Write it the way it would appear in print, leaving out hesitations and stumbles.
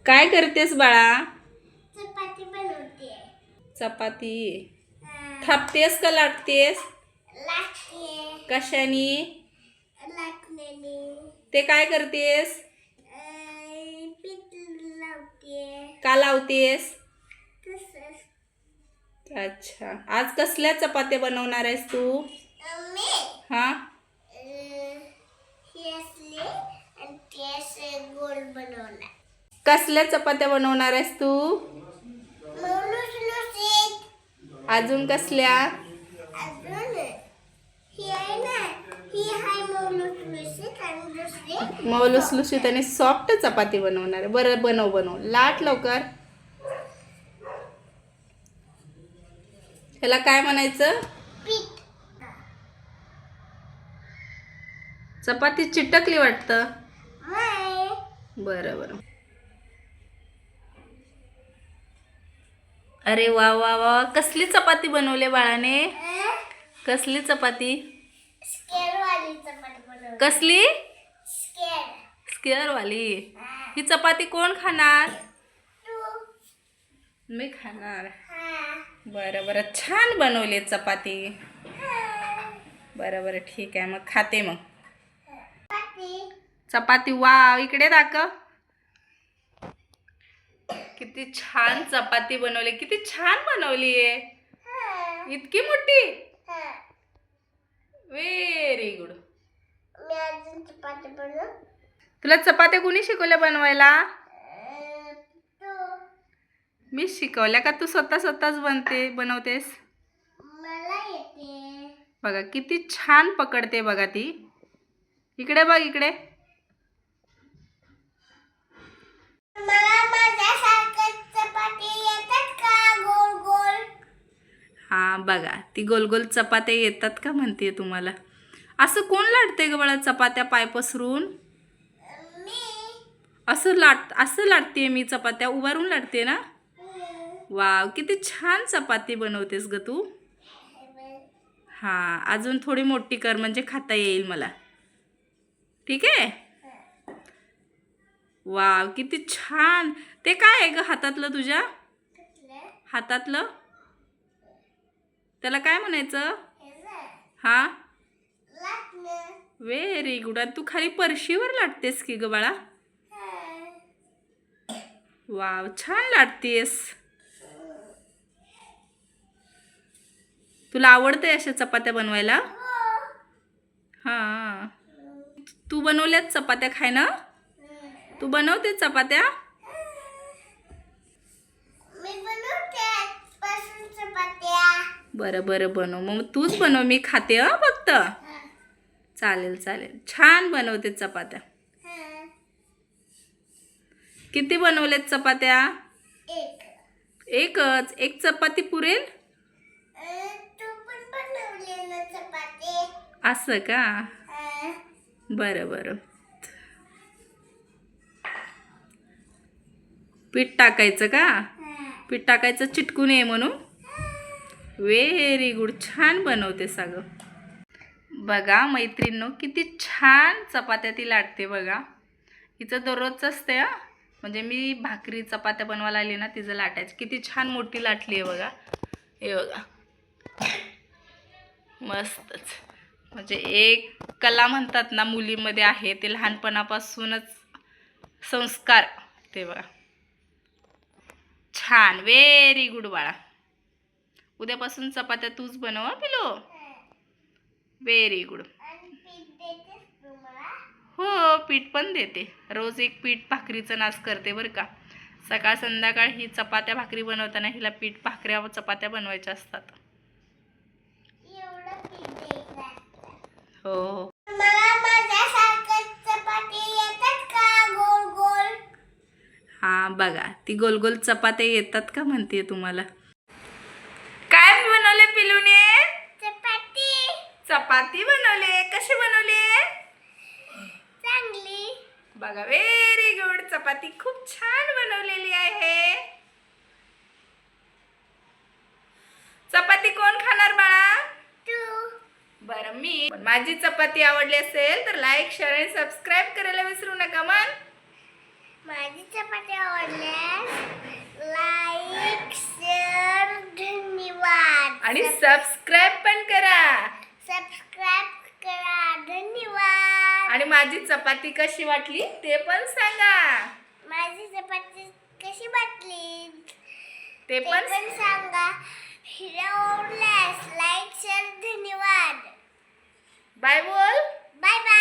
काय करतेस बाळा? चपाती बनवते. चपाती थापतेस का लाटतेस? लाटते. कशानी? लाटण्याने. ते काय करतेस? पीठ लावते. का लावतेस? तसंच. अच्छा, आज कसल्या चपात्या बनवणार आहेस तू? मी हा, हे असले आणि ते असे गोल बनवणार. कसल्या चपात्या बनवणार आहेस तू? लुसलुसीत. अजून कसल्या? अजून ही आहे ना, ही आहे लुसलुसीत आणि दुसरी मऊ लुसलुशीत आणि सॉफ्ट चपाती बनवणार आहे. बरं, बनव बनव, लाट लवकर. ह्याला काय म्हणायचं? पीठ. चपाती चिटकली वाटतं. नाही. बरं बरं. अरे वा वा वा, कसली चपाती बनवली बाळाने? कसली चपाती? स्केअर वाली चपाती बनवली. कसली? स्केअर. स्क्वेअर वाली. ही चपाती कोण खाणार? तू. मी खाणार. हा. बरं बरं, छान बनवली चपाती. हा. बरं बरं, ठीक आहे, मग खाते. मग चपाती. चपाती, वा, इकडे दाखव. किती छान चपाती बनवली, किती छान बनवली आहे. हा. इतकी मोठी. हा. Very good. मी अजून चपाती बनवू. तुला चपात्या कुणी शिकवल्या बनवायला? तू. मी शिकवल्या का तू स्वतःच बनवतेस? मला येते. बघा किती छान पकडते बघा ती. इकडे बघ, इकडे. मला माझ्यासारखं चपाती येतात का गोल गोल? हा बघा, ती गोल गोल चपात्या येतात का म्हणते तुम्हाला. असं कोण लाटते ग बाळा चपात्या पाय पसरून? मी. असं लाटते मी चपात्या, उभारून लाटते ना. वाव, किती छान चपाती बनवतेस ग तू. हां, अजून थोडी मोठी कर म्हणजे खाता येईल मला. ठीक आहे. वाव, किती छान. ते काय आहे ग हातातलं तुझ्या? हातातलं त्याला काय म्हणायचं? हा, व्हेरी गुड. तू खाली परशीवर लाटतेस की ग बाळा. वाव, छान लाटतेस. तुला आवडतंय अशा चपात्या बनवायला? हां, तू बनवल्यात चपात्या खाय ना. तू बनवते चपात्या? मी बनवते आजपासून चपात्या. बरं बरं, बनव मग. तूच बनव, मी खाते फक्त. चालेल चालेल, छान बनवते चपात्या. किती बनवल्यात चपात्या? एकच. एक चपाती पुरेल? तू पण बनवली ना चपाती. असं का? बरं बरं. पीठ टाकायचं का? पीठ टाकायचं चिटकू नये म्हणून. व्हेरी गुड, छान बनवते सगळं. बघा मैत्रिणींनो, किती छान चपात्या ती लाटते बघा. हिचं दररोजचं असते हा. म्हणजे मी भाकरी चपात्या बनवायला आली ना, तिचं लाटायचं. किती छान मोठी लाटली आहे बघा. हे बघा, मस्तच. म्हणजे एक कला म्हणतात ना मुलीमध्ये आहे, ते लहानपणापासूनच संस्कार. ते बघा, छान. व्हेरी गुड बाळा. उद्यापासून चपात्या तूच बनव पिलो. Very good. हो, पीठ पण देते. रोज एक पीठ भाकरीचं नाश करते बरं का. सकाळ संध्याकाळ ही चपात्या भाकरी बनवताना हिला पीठ भाकऱ्या व चपात्या बनवायच्या असतात. हो हो. हां बघा, ती गोल गोल चपात्या येतात का म्हणते तुम्हाला. काय बनवले पिलूने? चपाती. चपाती बनवले. कशी बनवली? चांगली. बघा, व्हेरी गुड. चपाती खूप छान बनवलेली आहे. चपाती कोण खाणार बाळा? तू. बरं, मी. माझी चपाती आवडली असेल तर लाईक, शेअर आणि सबस्क्राईब करायला विसरू नका. मन माझी चपाती आवडल्यास लाईक शेअर धन्यवाद आणि सबस्क्राईब पण करा. सबस्क्राईब करा धन्यवाद. आणि माझी चपाती कशी वाटली ते पण सांगा. माझी चपाती कशी वाटली ते ते पण पण सांगा. आवडल्यास लाईक शेअर धन्यवाद. बाय बोल. Bye bye.